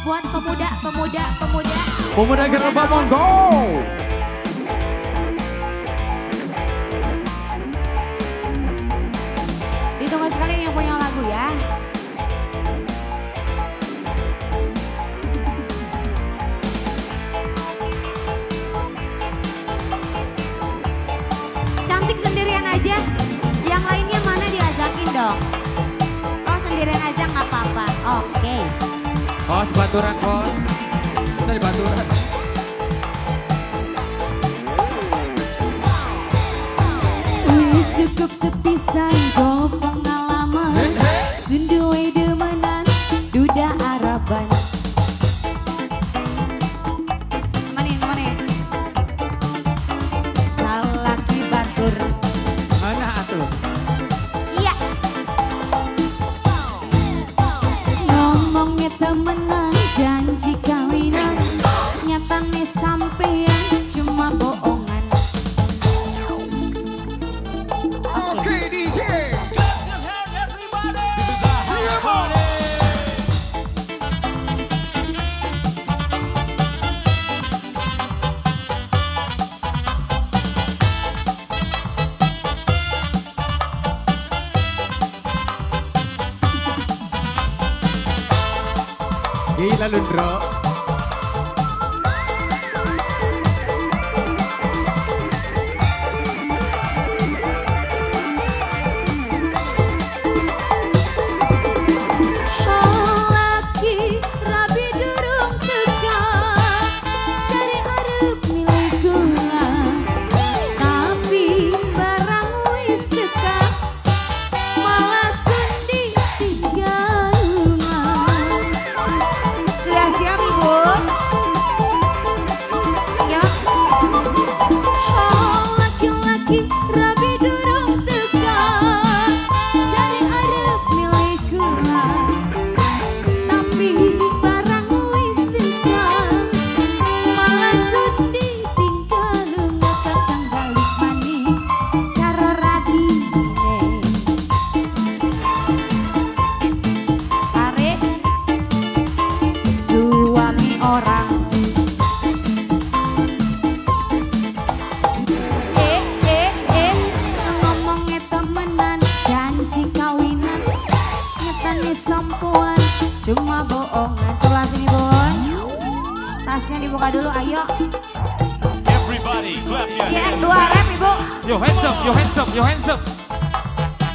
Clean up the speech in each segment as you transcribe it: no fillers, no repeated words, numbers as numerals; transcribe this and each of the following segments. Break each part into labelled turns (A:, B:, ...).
A: buat pemuda.
B: Pemuda Gerobak monggo.
A: Ditunggu sekali yang punya lagu ya. Cantik sendirian aja. Yang lainnya mana diajakin dong. Oh sendirian aja nggak apa-apa. Oke.
B: Kos baturan kos. Kita di baturan.
A: Cukup sepisan go pengalaman. Sundue demenan duda Araban. Manin. Salaki batur.
B: Mana atuh?
A: Iya. Ngomongnya temenan janji kawinan. Nyatane sampean cuma bohongan.
B: Oke DJ.
C: This is our house party.
B: Gila lu bro.
A: Cuma bohongan. Sebelah sini Bun. Tasnya dibuka dulu ayo.
C: Everybody clap your
A: Ya
C: hands.
A: dua rem Ibu.
B: Yo hands up, yo hands up, yo hands up.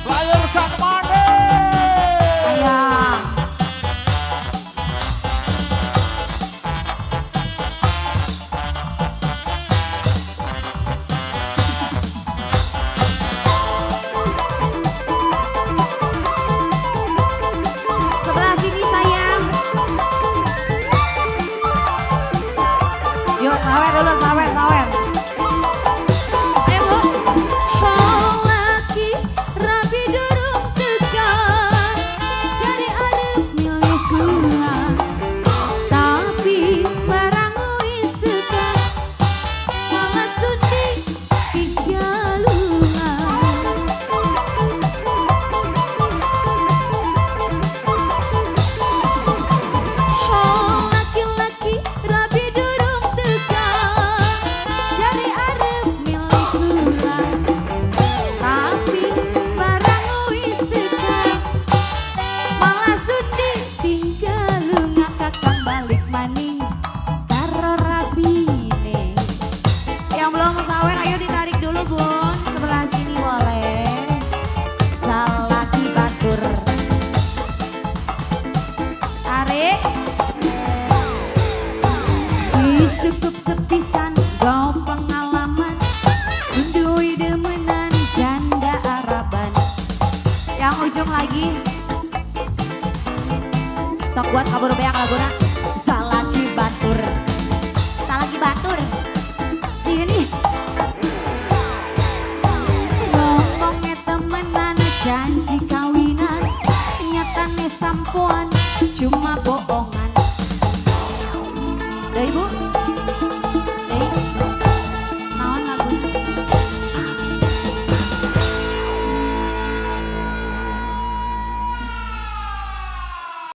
B: Layar sang mane.
A: Ayo. Sebelah sini sayang. Yuk sawer dulu sawer. Ayo Bu. Laki rabi durung tekan. Cari arep milih kula. Tapi barang wis tekan. Malah suci digalungan. Laki-laki rabi durung tekan. Cari arep milih kula. Tapi barang wis tekan. Malah suci tinggal ngakak balik maning karo rabine. Yang belum sawer ayo ditarik dulu Bun. Sebelah sini boleh. Salaki batur. Tarik. Cukup sepisan go pengalaman. Sundui demenan janda Araban. Yang ujung lagi. Sok buat kabur beak laguna. Salaki batur. Sini. Ngomongnya temenan janji kawinan. Nyatane sampoan cuma bohongan. Dah Ibu.